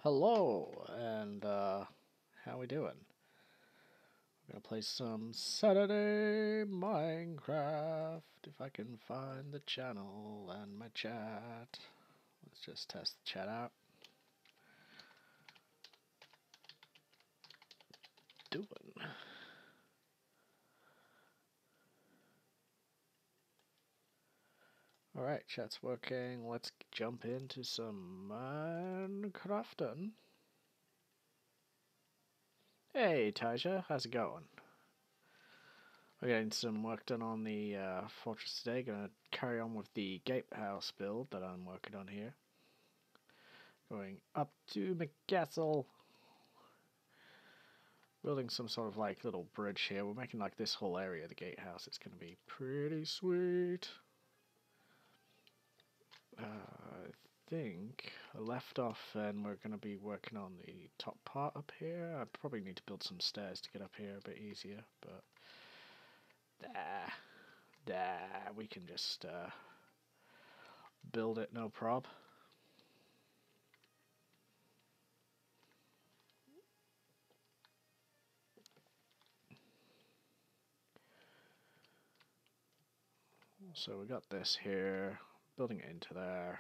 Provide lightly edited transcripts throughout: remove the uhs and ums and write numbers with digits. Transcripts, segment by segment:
Hello, and how we doing? We're gonna play some Saturday Minecraft, if I can find the channel and my chat. Let's just test the chat out. Doing. Alright, chat's working. Let's jump into some Minecrafting. Hey, Taja, how's it going? We're getting some work done on the fortress today. Gonna carry on with the gatehouse build that I'm working on here. Going up to McCastle. Building some sort of like little bridge here. We're making like this whole area the gatehouse. It's going to be pretty sweet. I think I left off and we're going to be working on the top part up here. I probably need to build some stairs to get up here a bit easier, but we can just build it no prob. So we got this here, building it into there.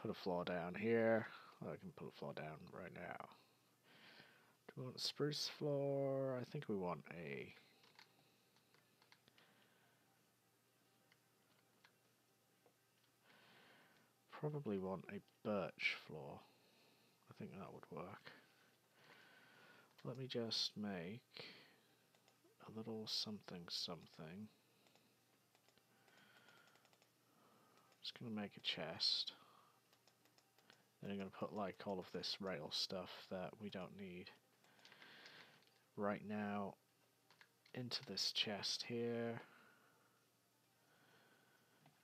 Put a floor down here. Well, I can put a floor down right now. Do we want a spruce floor? I think we want a... Probably want a birch floor. I think that would work. Let me just make a little something something. Just gonna make a chest. Then I'm gonna put like all of this rail stuff that we don't need right now into this chest here.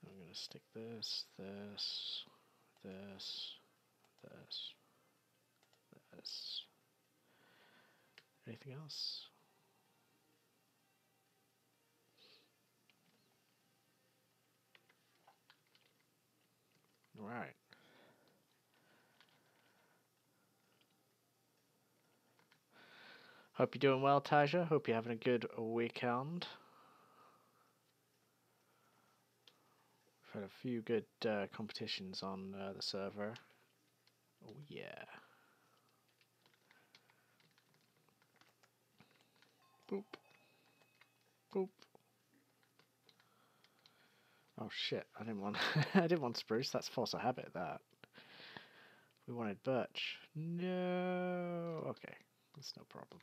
I'm gonna stick this, this, this, this. Anything else? Right. Hope you're doing well, Taja. Hope you're having a good weekend. We've had a few good competitions on the server. Oh yeah. Boop. Boop. Oh shit, I didn't want I didn't want spruce, that's force of habit that. We wanted birch. No, okay. That's no problem.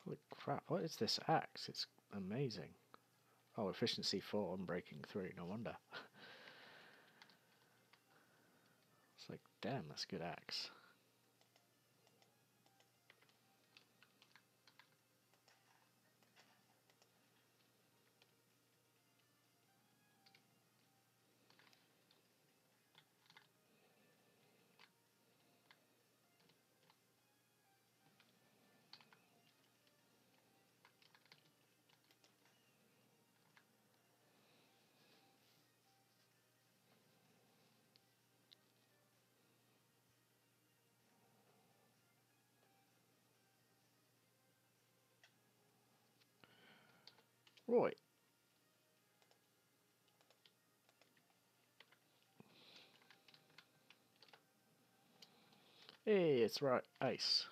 Holy crap, what is this axe? It's amazing. Oh, efficiency 4 and breaking 3, no wonder. It's like, damn, that's a good axe. Right. Hey, it's right, ice.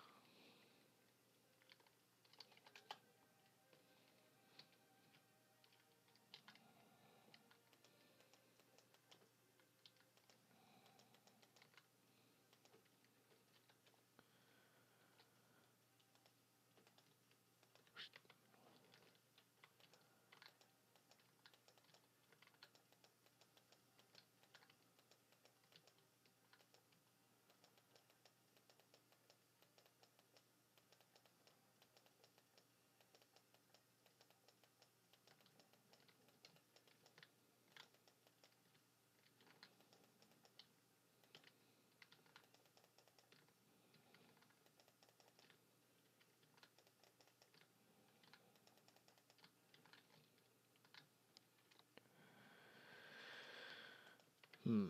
Hmm.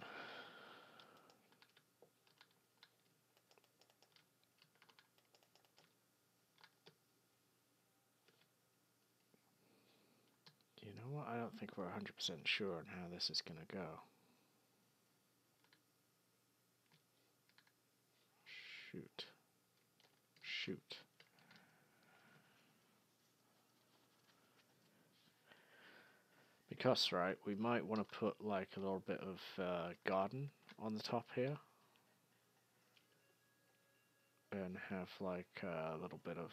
You know what? I don't think we're 100% sure on how this is going to go. Shoot. Shoot. Because, right, we might want to put like a little bit of garden on the top here. And have like a little bit of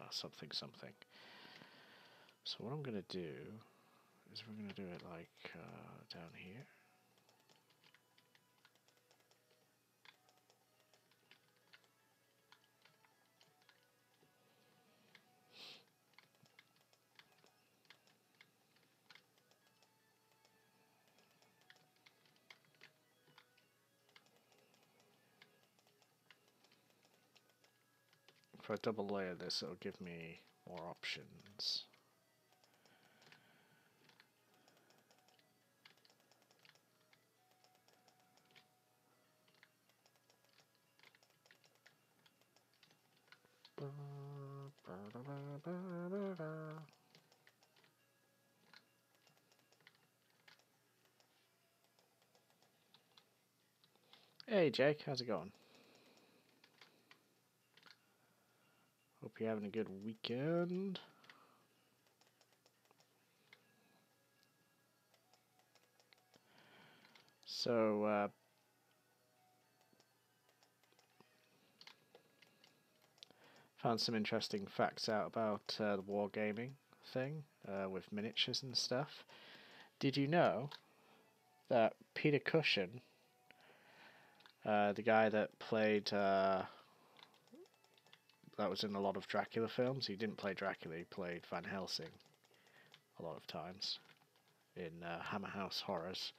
something something. So what I'm going to do is we're going to do it like down here. If I double layer this, it'll give me more options. Hey Jake, how's it going? Hope you're having a good weekend. So, found some interesting facts out about the wargaming thing with miniatures and stuff. Did you know that Peter Cushing, the guy that played that was in a lot of Dracula films. He didn't play Dracula, he played Van Helsing a lot of times in Hammer House Horrors.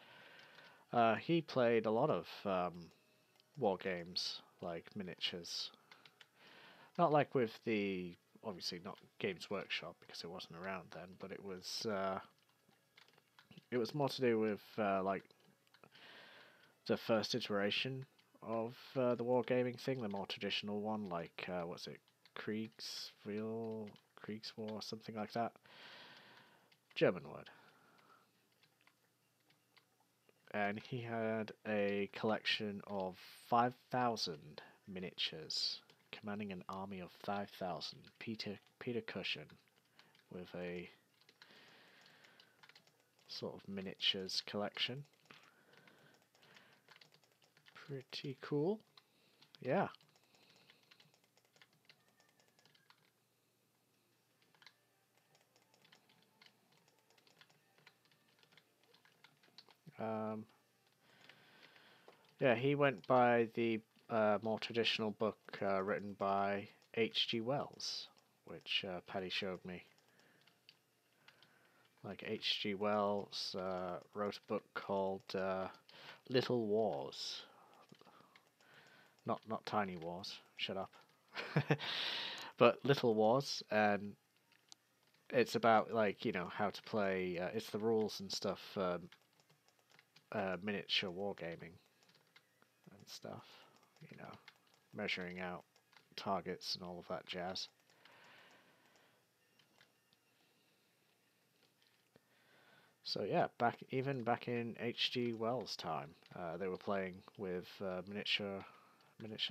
He played a lot of war games, like miniatures. Not like with the, obviously not Games Workshop because it wasn't around then, but it was more to do with like the first iteration of the wargaming thing, the more traditional one, like what's it, Kriegsville, Kriegswar, something like that. German word. And he had a collection of 5,000 miniatures, commanding an army of 5,000. Peter Cushing, with a sort of miniatures collection. Pretty cool. Yeah. Um, yeah, he went by the more traditional book written by H.G. Wells, which Paddy showed me. Like H.G. Wells wrote a book called Little Wars. Not Tiny Wars. Shut up. But Little Wars, and it's about like how to play. It's the rules and stuff. Miniature wargaming and stuff. Measuring out targets and all of that jazz. So yeah, even back in H.G. Wells' time, they were playing with miniature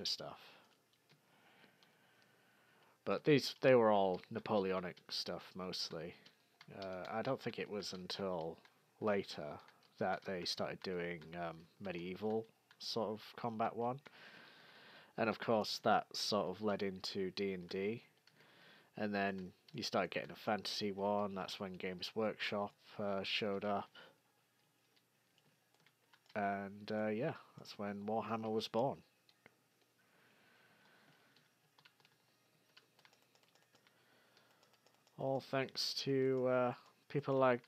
stuff. But they were all Napoleonic stuff mostly. I don't think it was until later that they started doing medieval sort of combat one, and of course that sort of led into D&D, and then you start getting a fantasy one. That's when Games Workshop showed up, and yeah, that's when Warhammer was born. All thanks to people like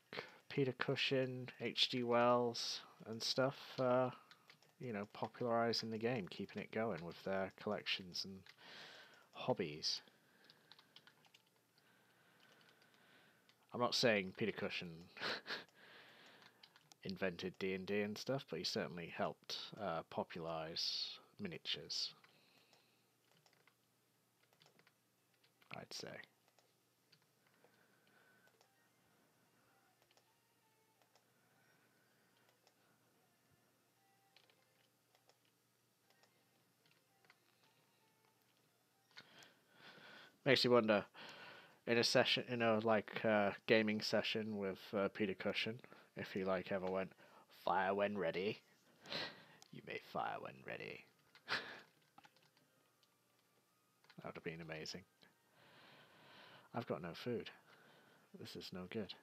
Peter Cushing, H.G. Wells, and stuff, popularizing the game, keeping it going with their collections and hobbies. I'm not saying Peter Cushing invented D&D and stuff, but he certainly helped popularize miniatures, I'd say. Makes you wonder, in a session, gaming session with Peter Cushing, if he ever went, "Fire when ready." You may fire when ready. That would have been amazing. I've got no food. This is no good.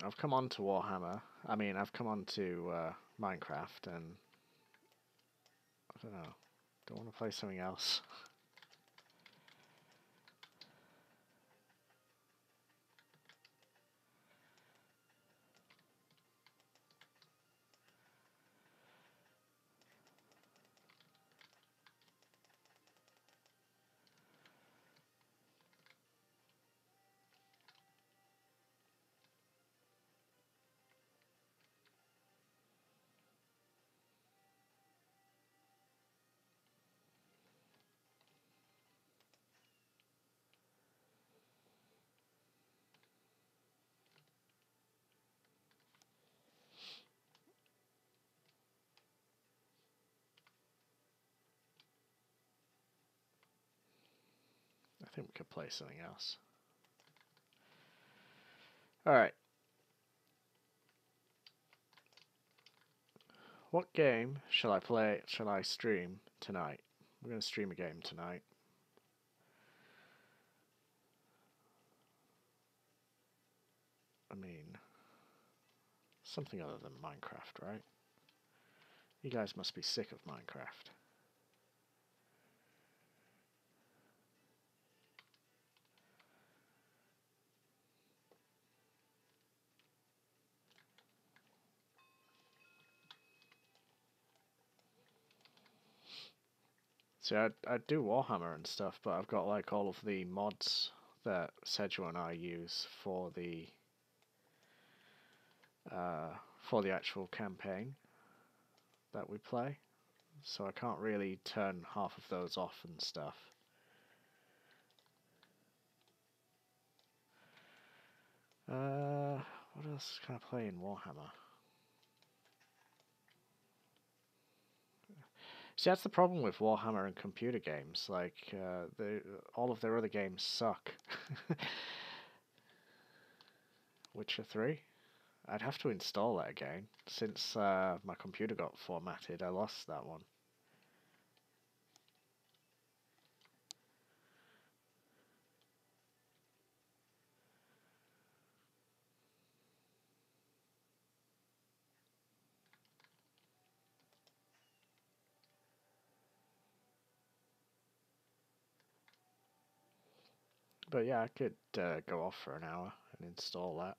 I've come on to Warhammer. I've come on to Minecraft, and I don't know. Don't want to play something else. I think we could play something else. Alright. What game shall I stream tonight? We're going to stream a game tonight. Something other than Minecraft, right? You guys must be sick of Minecraft. See, I do Warhammer and stuff, but I've got all of the mods that Sedgwick and I use for the actual campaign that we play, so I can't really turn half of those off and stuff. What else can I play in Warhammer? See, that's the problem with Warhammer and computer games. All of their other games suck. Witcher 3? I'd have to install that again. Since my computer got formatted, I lost that one. But yeah, I could go off for an hour and install that.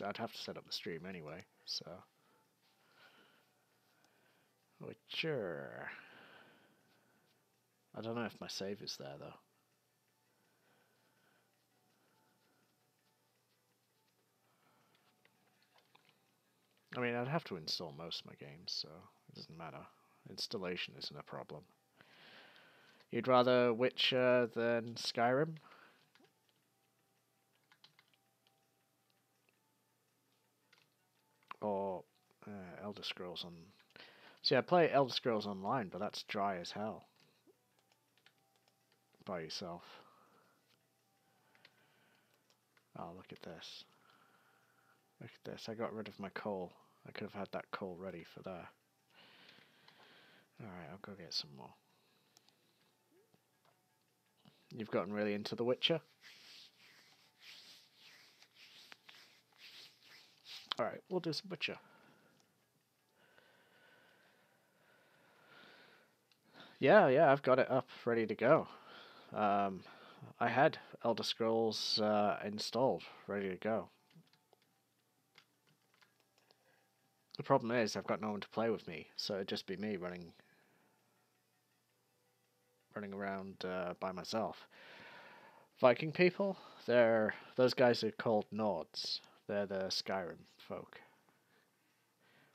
I'd have to set up the stream anyway, so. Witcher. I don't know if my save is there though. I'd have to install most of my games, so it doesn't matter. Installation isn't a problem. You'd rather Witcher than Skyrim? Or Elder Scrolls on... See, I play Elder Scrolls Online, but that's dry as hell. By yourself. Oh, look at this. Look at this, I got rid of my coal. I could have had that coal ready for there. Alright, I'll go get some more. You've gotten really into The Witcher? Alright, we'll do some Witcher. Yeah, I've got it up, ready to go. Um, I had Elder Scrolls installed, ready to go. The problem is I've got no one to play with me, so it'd just be me running around by myself. Viking people, those guys are called Nords. They're the Skyrim folk.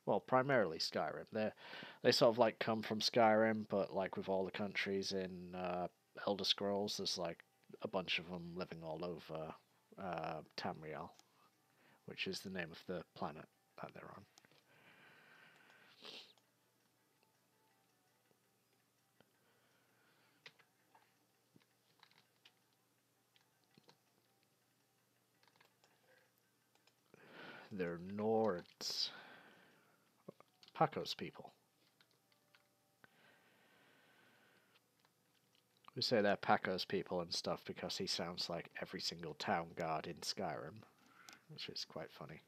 Well, primarily Skyrim. They sort of like come from Skyrim, but like with all the countries in Elder Scrolls, there's like a bunch of them living all over Tamriel, which is the name of the planet that they're on. They're Nords. Pacos people. We say they're Pacos people and stuff because he sounds like every single town guard in Skyrim, which is quite funny.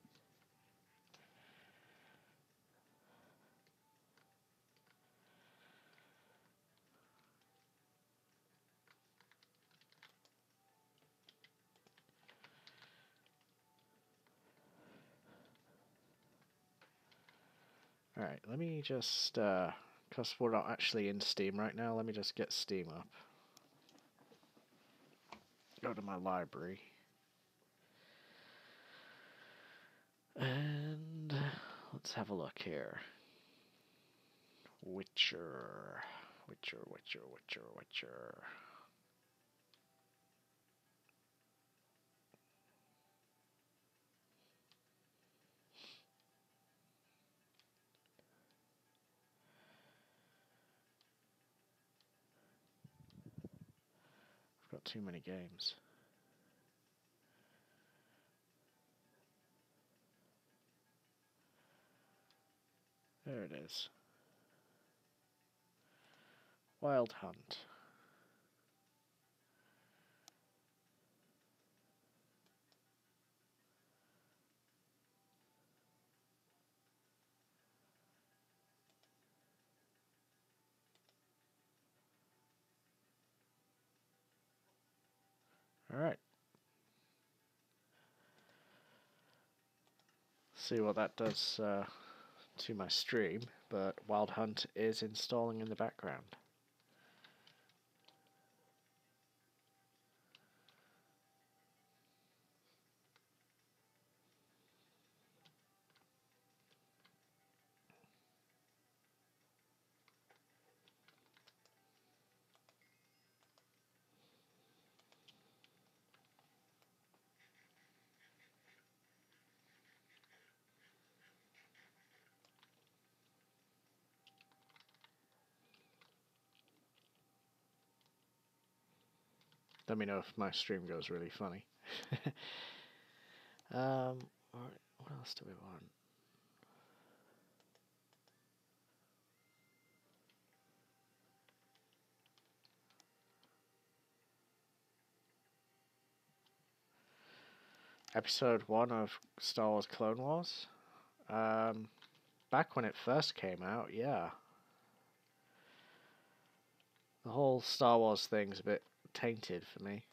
Alright, let me just, because we're not actually in Steam right now, let me just get Steam up. Go to my library. And let's have a look here. Witcher. I've got too many games. There it is. Wild Hunt. Alright. See what that does to my stream, but Wild Hunt is installing in the background. Let me know if my stream goes really funny. What else do we want? Episode 1 of Star Wars Clone Wars? Back when it first came out, yeah. The whole Star Wars thing's a bit tainted for me.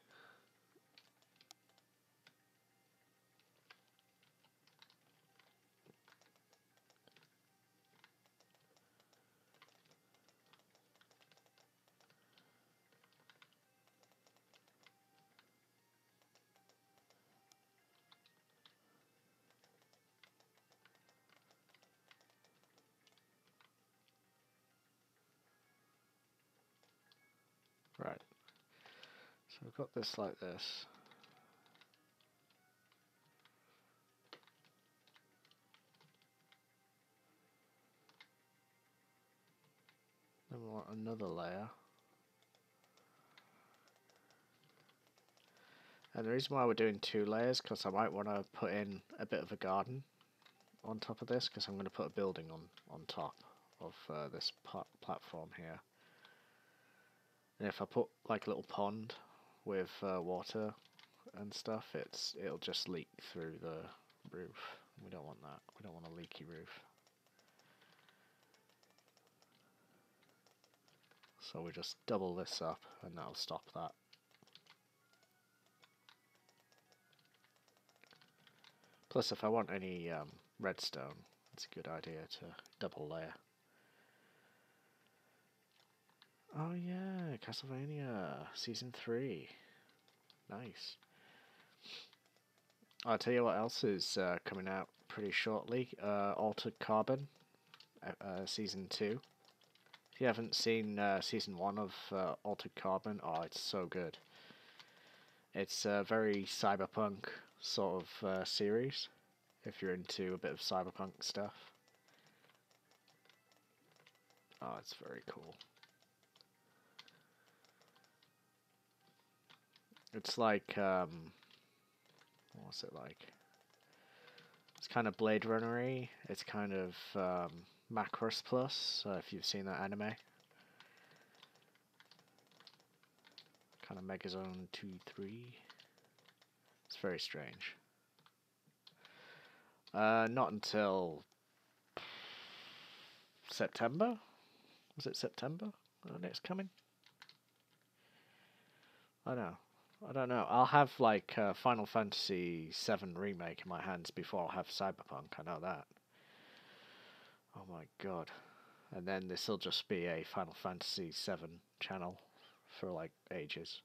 Right. So we've got this like this. Then we want another layer. And the reason why we're doing 2 layers, because I might want to put in a bit of a garden on top of this, because I'm going to put a building on top of this platform here. And if I put like a little pond with water and stuff, it'll just leak through the roof. We don't want that. We don't want a leaky roof. So we just double this up and that'll stop that. Plus if I want any redstone, it's a good idea to double layer. Oh yeah, Castlevania Season 3. Nice. I'll tell you what else is coming out pretty shortly. Altered Carbon, Season 2. If you haven't seen Season 1 of Altered Carbon, oh, it's so good. It's a very cyberpunk sort of series, if you're into a bit of cyberpunk stuff. Oh, it's very cool. It's like, what's it like? It's kind of Blade Runner-y. It's kind of Macross Plus, if you've seen that anime. Kind of Megazone 2-3. It's very strange. Not until September? Was it September? Next coming? I don't know. I'll have like Final Fantasy VII Remake in my hands before I'll have Cyberpunk. I know that. Oh my god. And then this will just be a Final Fantasy VII channel for like ages.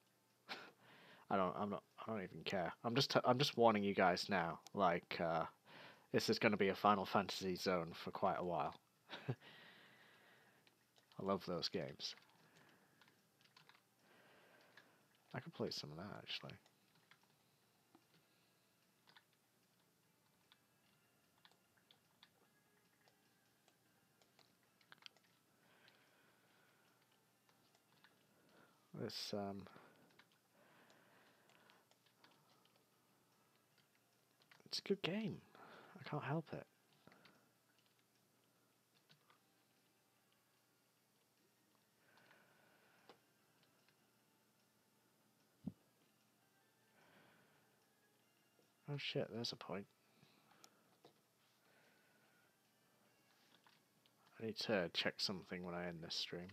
I don't even care. I'm just warning you guys now. Like, this is going to be a Final Fantasy zone for quite a while. I love those games. I could play some of that actually. This it's a good game. I can't help it. Oh shit, there's a point. I need to check something when I end this stream.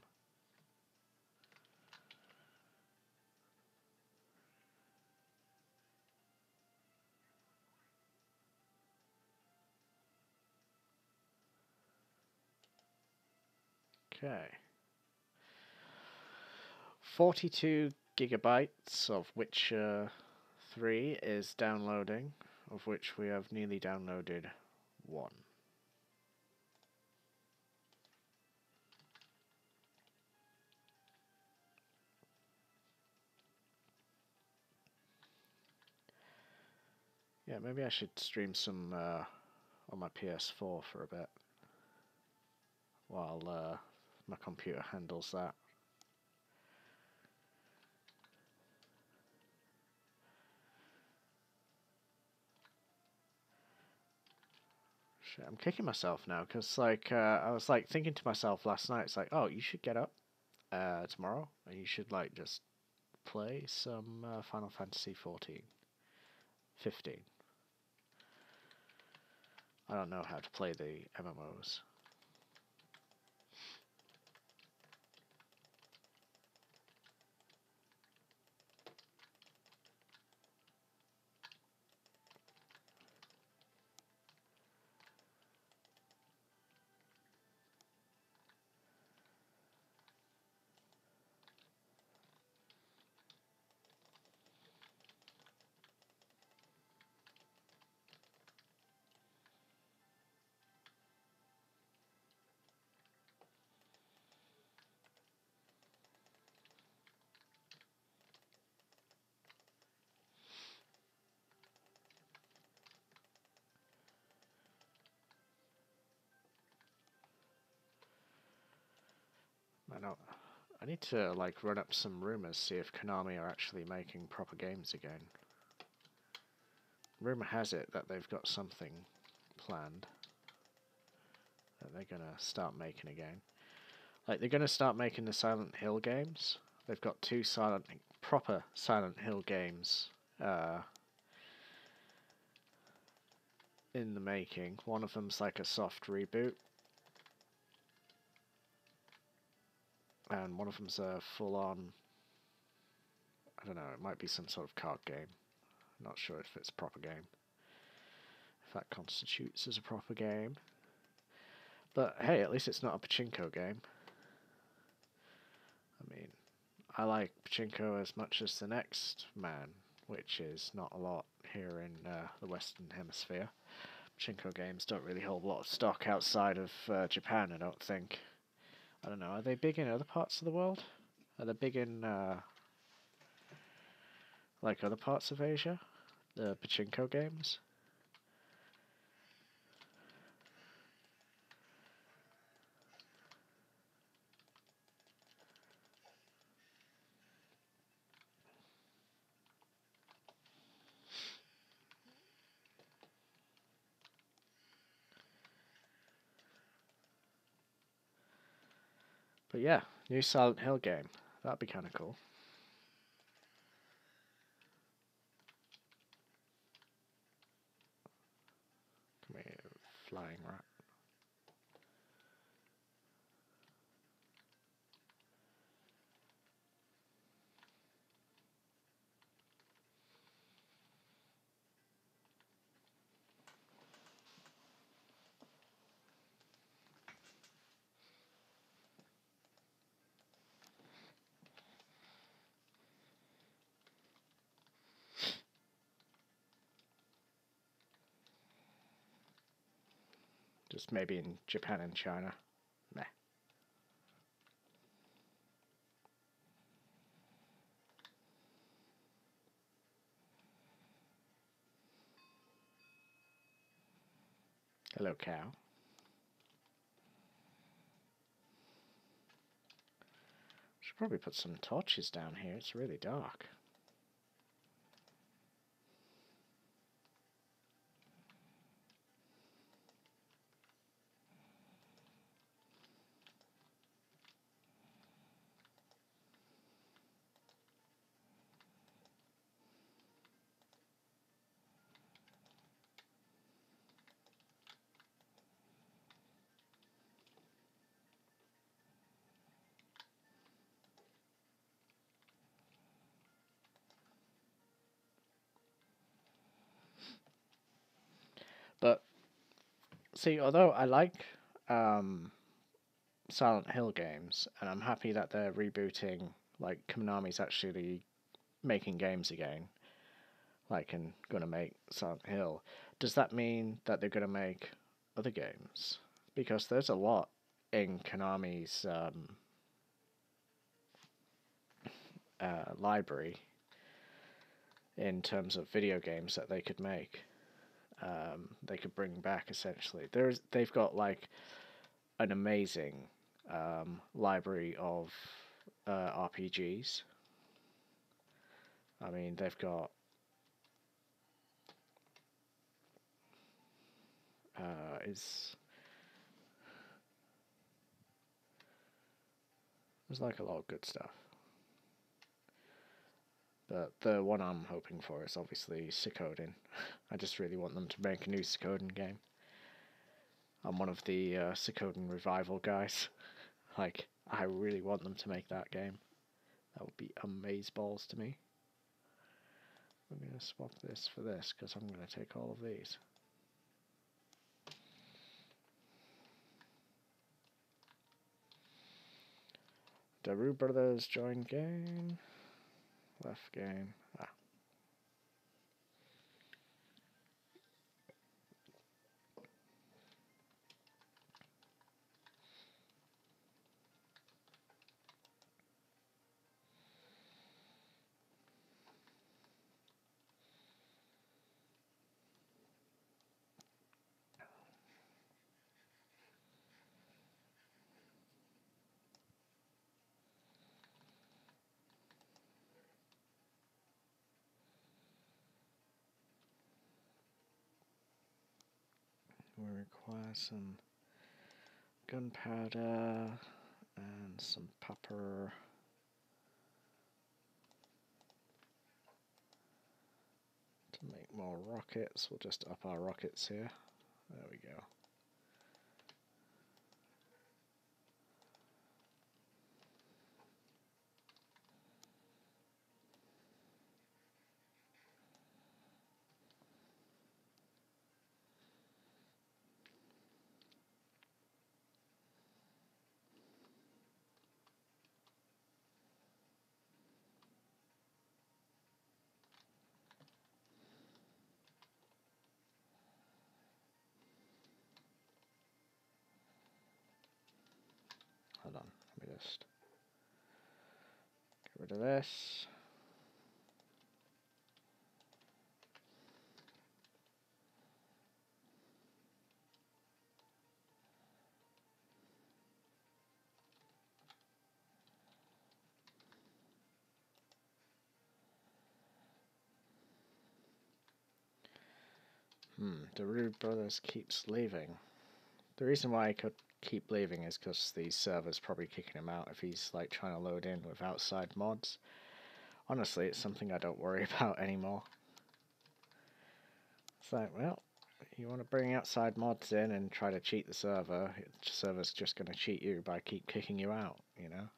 Okay. 42 gigabytes of Witcher 3 is downloading, of which we have nearly downloaded 1. Yeah, maybe I should stream some on my PS4 for a bit while my computer handles that. Shit, I'm kicking myself now because like I was like thinking to myself last night. It's like, oh, you should get up tomorrow and you should like just play some Final Fantasy 14, 15. I don't know how to play the MMOs. I need to like run up some rumors, see if Konami are actually making proper games again. Rumor has it that they've got something planned that they're gonna start making again. Like they're gonna start making the Silent Hill games. They've got 2 proper Silent Hill games in the making. One of them's like a soft reboot. and one of them's a full-on, I don't know, it might be some sort of card game. Not sure if it's a proper game, if that constitutes as a proper game. But hey, at least it's not a pachinko game. I mean, I like pachinko as much as the next man, which is not a lot here in the Western Hemisphere. Pachinko games don't really hold a lot of stock outside of Japan, I don't think. I don't know, are they big in other parts of the world? Are they big in, like, other parts of Asia? The pachinko games? But yeah, new Silent Hill game. That'd be kind of cool. Come here, flying rat. Just maybe in Japan and China. Meh. Hello, cow. Should probably put some torches down here. It's really dark. But see, although I like Silent Hill games, and I'm happy that they're rebooting, like Konami's actually making games again, like and gonna make Silent Hill. Does that mean that they're gonna make other games? Because there's a lot in Konami's library in terms of video games that they could make. They could bring back essentially. They've got like an amazing library of RPGs. I mean, they've got is there's like a lot of good stuff. But the one I'm hoping for is obviously Suikoden. I just really want them to make a new Suikoden game. I'm one of the Suikoden revival guys. Like, I really want them to make that game. That would be amazeballs to me. I'm going to swap this for this, because I'm going to take all of these. Daru Brothers join game. Left game. Ah. We require some gunpowder and some pepper. To make more rockets, we'll just up our rockets here. There we go. hold on. Let me just get rid of this. The Rude Brothers keeps leaving. The reason why I could keep leaving is because the server's probably kicking him out if he's like trying to load in with outside mods. Honestly, it's something I don't worry about anymore. It's like, well, you want to bring outside mods in and try to cheat the server's just going to cheat you by keep kicking you out, you know?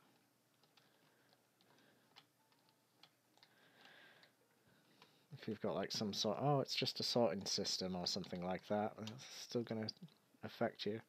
If you've got like some sort, oh, it's just a sorting system or something like that, it's still going to affect you.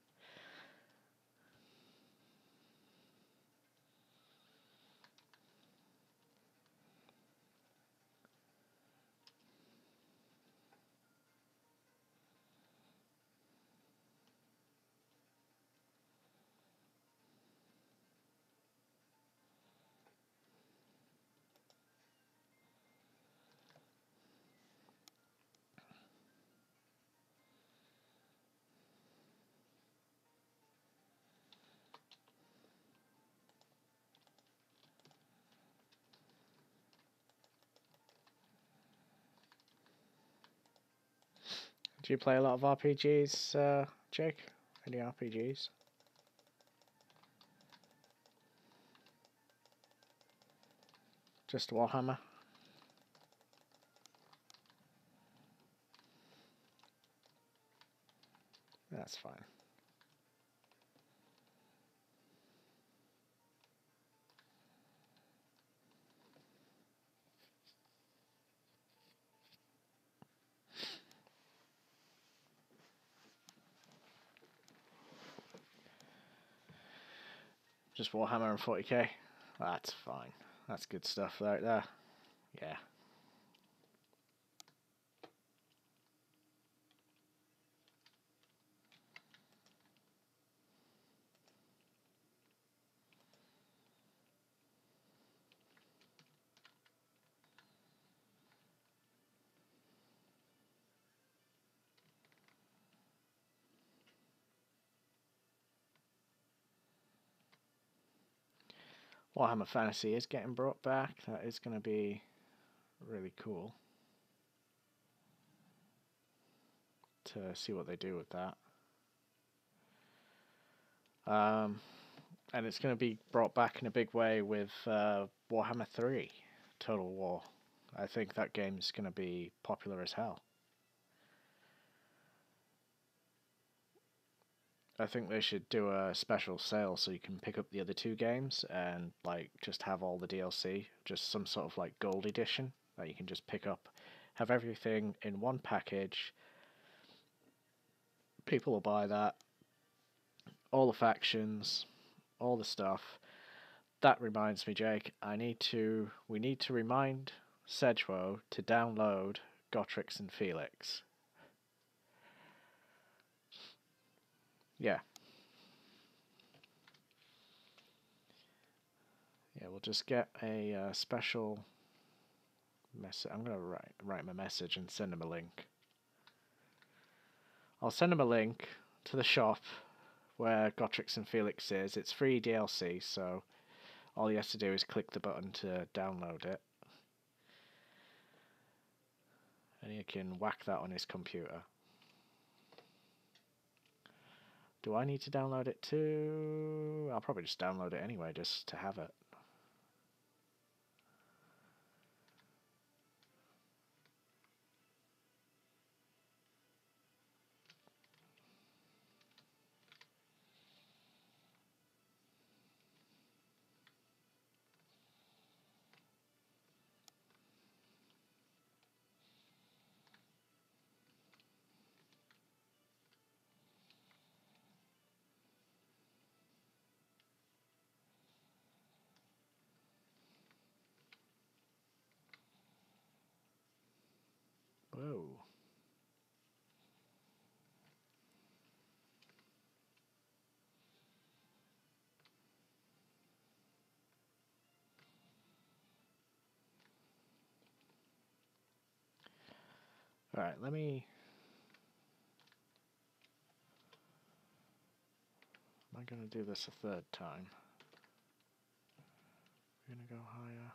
Do you play a lot of RPGs, Jake? Any RPGs? Just Warhammer? That's fine. Just Warhammer and 40k? That's fine. That's good stuff right there. Yeah. Warhammer Fantasy is getting brought back. That is going to be really cool to see what they do with that. And it's going to be brought back in a big way with Warhammer 3 Total War. I think that game is going to be popular as hell. I think they should do a special sale so you can pick up the other two games and like just have all the DLC, just some sort of like gold edition that you can just pick up, have everything in one package. People will buy that, all the factions, all the stuff. That reminds me, Jake, we need to remind Sedgewo to download Gotrix and Felix. Yeah. Yeah, we'll just get a special message. I'm going to write him a message and send him a link. I'll send him a link to the shop where Gotrix and Felix is. It's free DLC, so all he has to do is click the button to download it. And he can whack that on his computer. Do I need to download it too? I'll probably just download it anyway, just to have it. Alright, let me... Am I going to do this a third time? We're going to go higher.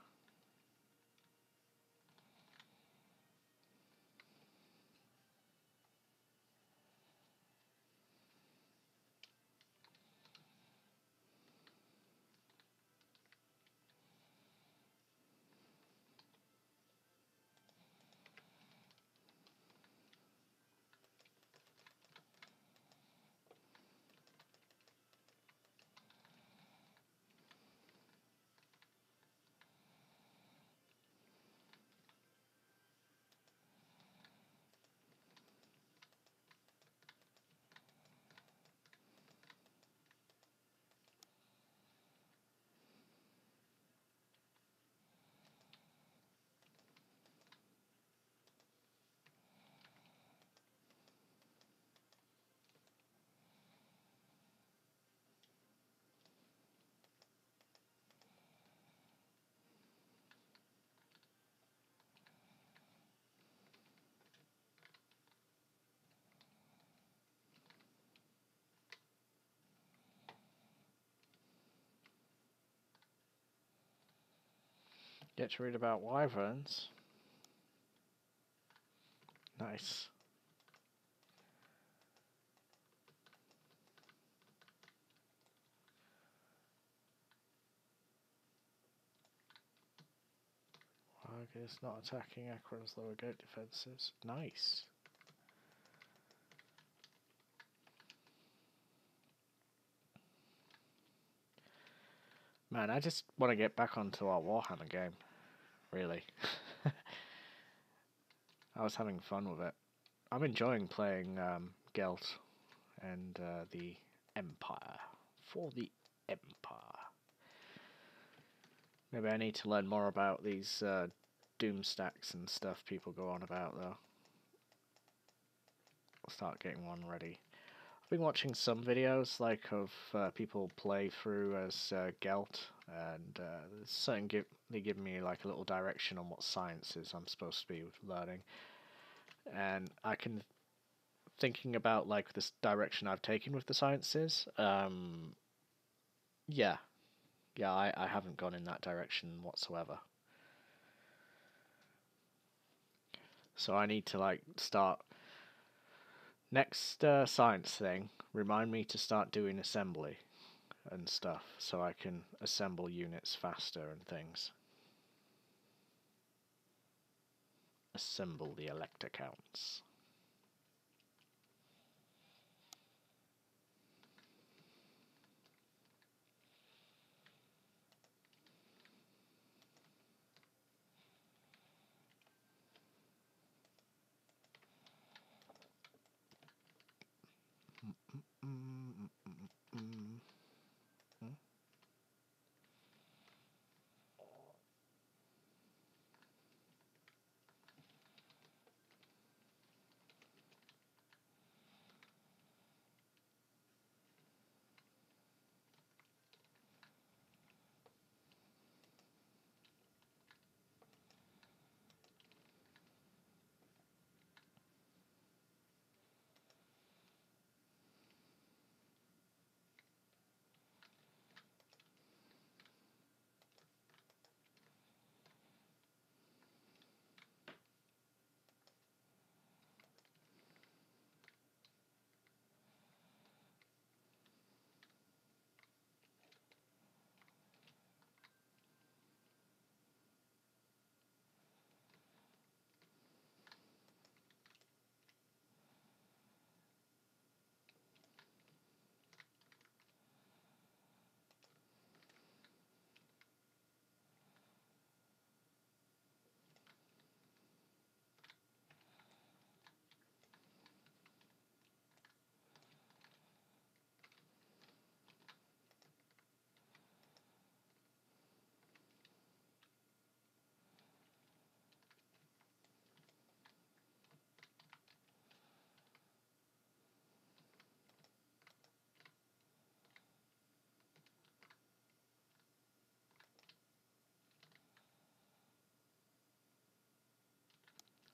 Get to read about wyverns. Nice. Okay, it's not attacking Akron's lower gate defenses. Nice. Man, I just want to get back onto our Warhammer game. Really. I was having fun with it. I'm enjoying playing Gelt and the Empire. For the Empire. Maybe I need to learn more about these doom stacks and stuff people go on about, though. I'll start getting one ready. I've been watching some videos, like, of people play through as Gelt, and they give me, like, a little direction on what sciences I'm supposed to be learning. And I can... Thinking about, like, this direction I've taken with the sciences, yeah, I haven't gone in that direction whatsoever. So I need to, like, start... Next science thing, remind me to start doing assembly and stuff, so I can assemble units faster and things. Assemble the elector counts.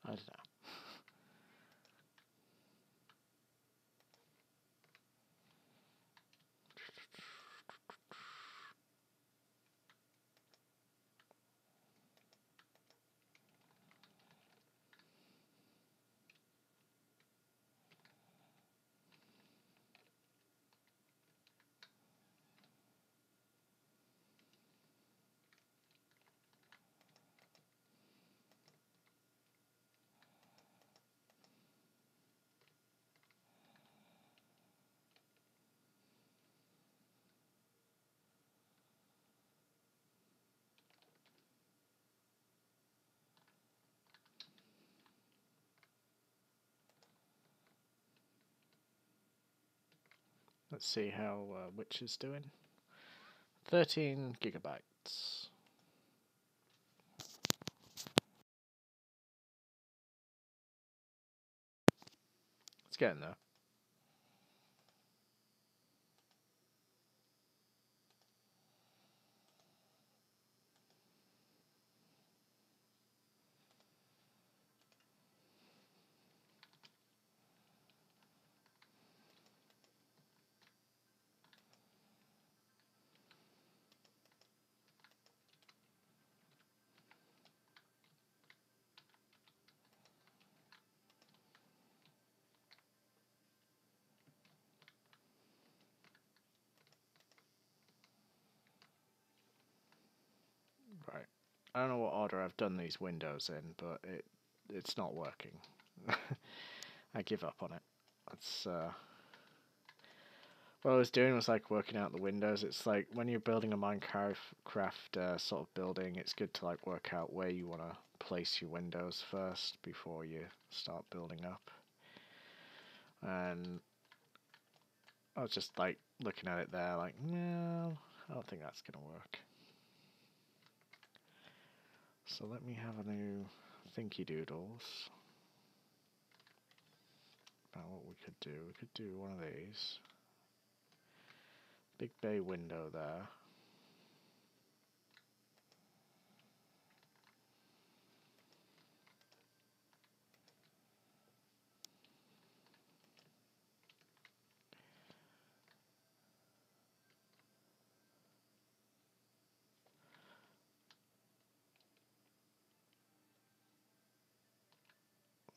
I don't know. Let's see how Witch is doing. 13 gigabytes. It's getting there. Right. I don't know what order I've done these windows in, but it's not working. I give up on it. It's what I was doing was like working out the windows. It's like when you're building a Minecraft sort of building, it's good to like work out where you want to place your windows first before you start building up. And I was just like looking at it there, like, no, I don't think that's gonna work. So let me have a new thinky doodles about what we could do. We could do one of these. Big bay window there.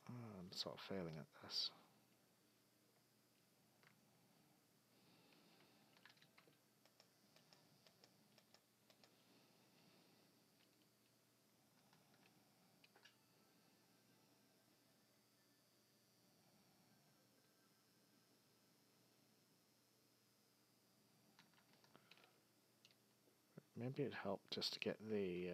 I'm sort of failing at this. Maybe it'd help just to get the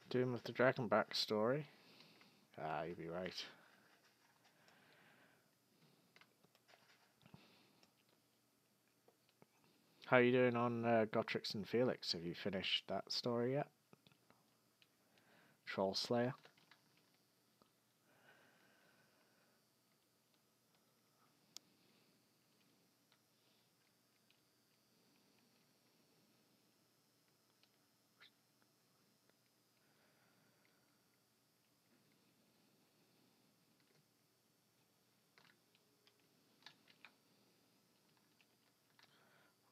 Doom of the Dragon backstory. Ah, you'd be right. How are you doing on Gotrix and Felix? Have you finished that story yet? Troll Slayer?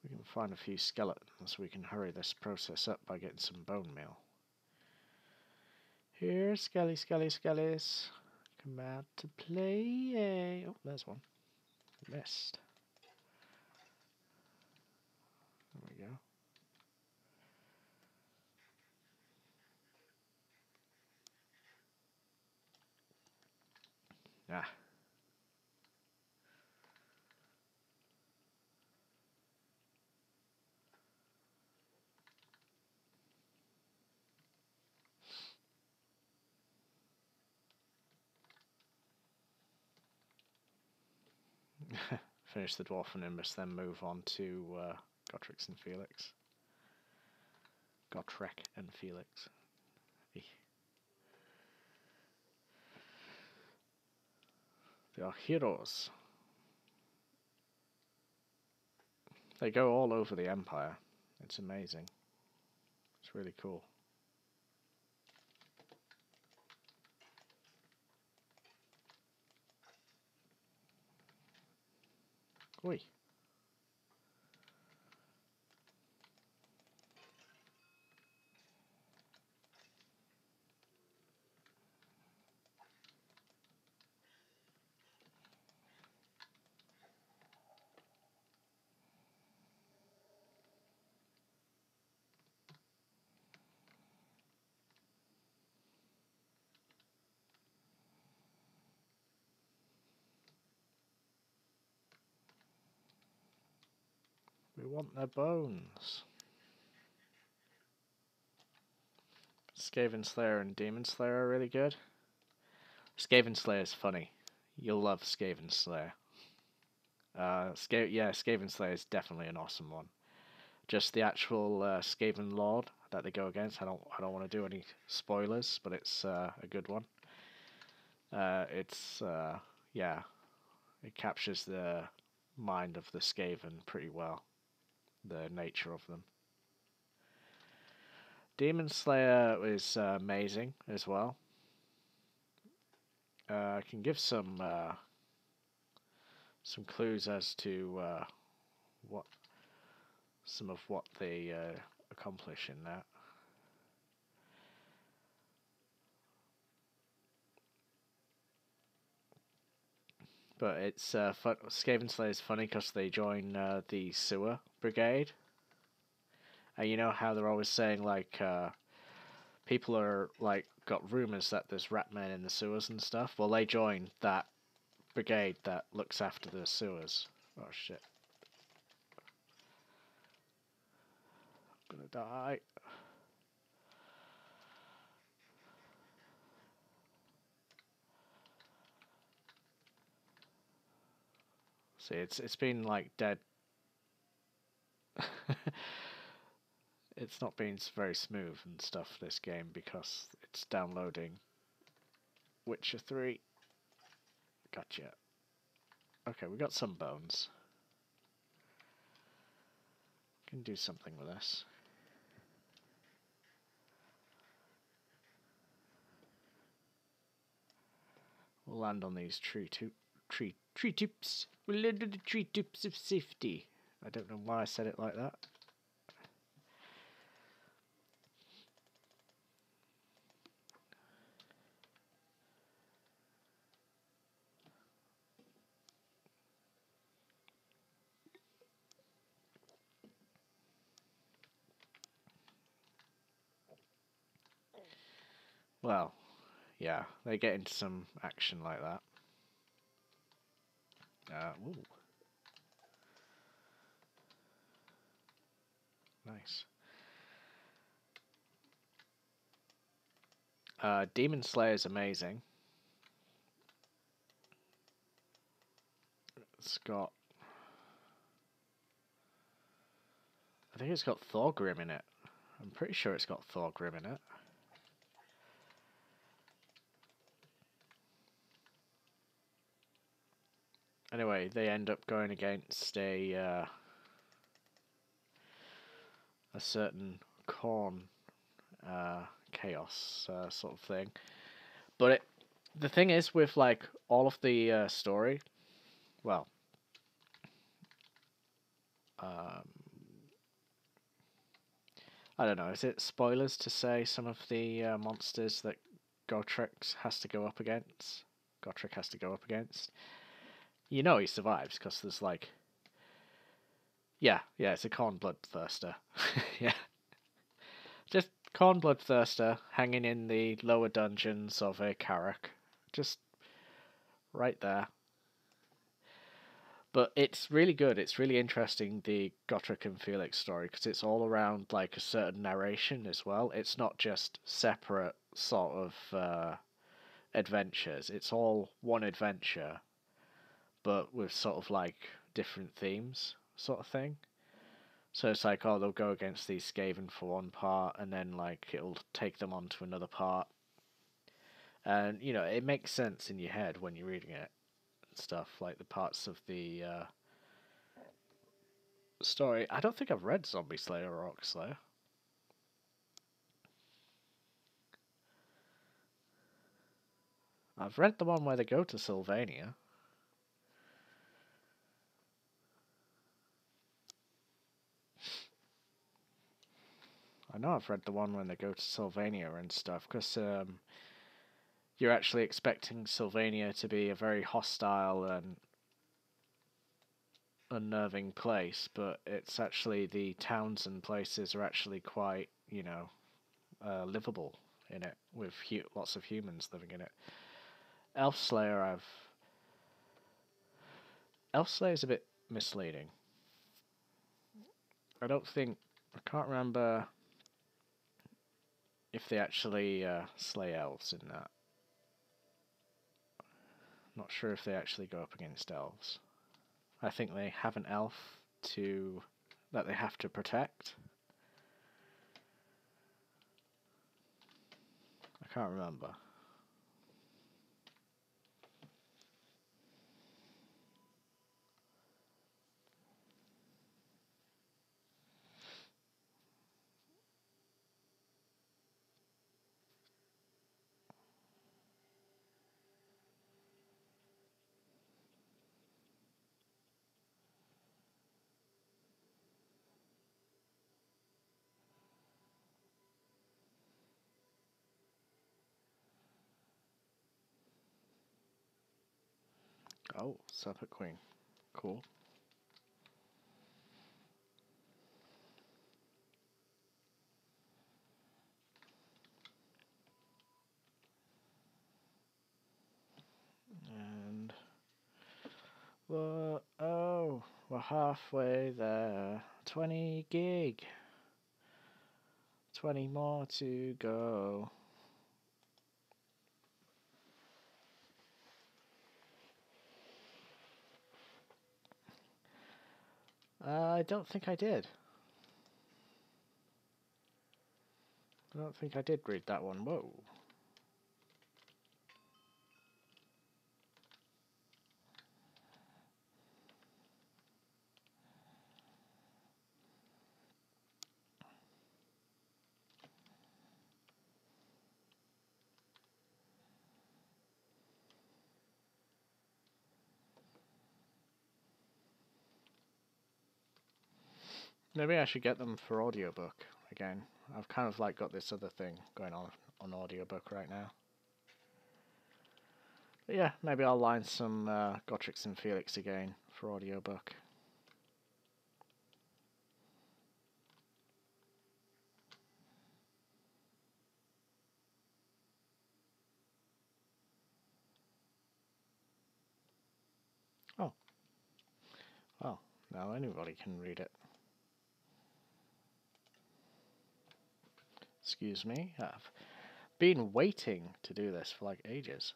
We can find a few skeletons so we can hurry this process up by getting some bone meal. Here, skellies. Come out to play. Oh, there's one. Missed. There we go. Ah. Finish the Dwarf and Nimbus, then move on to Gotrek and Felix. Gotrek and Felix. They are heroes. They go all over the Empire. It's amazing. It's really cool. Oi. We want their bones. Skaven Slayer and Demon Slayer are really good. Skaven Slayer is funny. You'll love Skaven Slayer. Skaven Slayer is definitely an awesome one. Just the actual Skaven Lord that they go against. I don't want to do any spoilers, but it's a good one. Yeah, it captures the mind of the Skaven pretty well, the nature of them. Demon Slayer is amazing as well. I can give some clues as to what some of what they accomplish in that. But it's fun. Skaven Slayer is funny because they join the sewer brigade, and you know how they're always saying like people are like got rumors that there's rat men in the sewers and stuff. Well, they join that brigade that looks after the sewers. Oh shit! I'm gonna die. See, it's been like dead. It's not been very smooth and stuff this game because it's downloading Witcher 3. Gotcha. Okay, we got some bones. Can do something with this. We'll land on these tree tips. We'll land on the tree tips of safety. I don't know why I said it like that. Well, yeah, they get into some action like that. Ooh. Nice. Demon Slayer is amazing. It's got... I think it's got Thorgrim in it. I'm pretty sure it's got Thorgrim in it. Anyway, they end up going against a certain Khorne chaos sort of thing. But the thing is with like all of the story, well, I don't know. Is it spoilers to say some of the monsters that Gotrek has to go up against? Gotrek has to go up against. You know he survives because there's like, yeah, it's a Khorne bloodthirster. Yeah, just Khorne bloodthirster hanging in the lower dungeons of a Carrack, just right there. But it's really good. It's really interesting, the Gotrek and Felix story, because it's all around like a certain narration as well. It's not just separate sort of adventures. It's all one adventure, but with sort of like different themes, sort of thing. So it's like, oh, they'll go against these Skaven for one part, and then like it'll take them on to another part. And you know, it makes sense in your head when you're reading it and stuff, like the parts of the story. I don't think I've read Zombie Slayer or Orc Slayer. I've read the one where they go to Sylvania. I know I've read the one when they go to Sylvania and stuff, because you're actually expecting Sylvania to be a very hostile and unnerving place, but it's actually the towns and places are actually quite, you know, livable in it, with lots of humans living in it. Elf Slayer is a bit misleading. I don't think... I can't remember if they actually slay elves in that. Not sure if they actually go up against elves. I think they have an elf that they have to protect. I can't remember. Oh, Serpent Queen. Cool. And we're halfway there. 20 gig. 20 more to go. I don't think I did. I don't think I did read that one. Whoa. Maybe I should get them for audiobook again. I've kind of like got this other thing going on audiobook right now. But yeah, maybe I'll line some Gotrix and Felix again for audiobook. Oh. Well, now anybody can read it. Excuse me, I've been waiting to do this for like ages.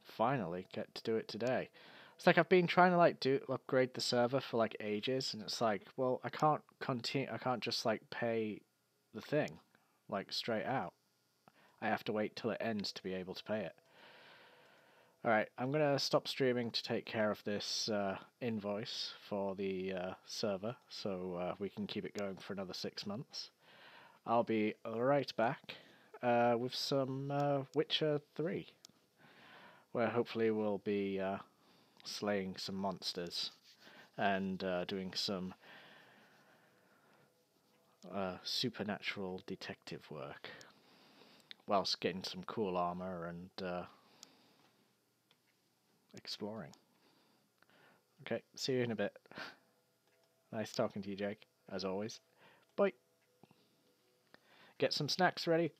Finally get to do it today. It's like I've been trying to like upgrade the server for like ages, and it's like, well, I can't continue. I can't just like pay the thing like straight out. I have to wait till it ends to be able to pay it. Alright, I'm gonna stop streaming to take care of this invoice for the server, so we can keep it going for another 6 months. I'll be right back with some Witcher 3, where hopefully we'll be slaying some monsters and doing some supernatural detective work, whilst getting some cool armor and exploring. Okay, see you in a bit. Nice talking to you, Jake, as always. Bye. Get some snacks ready.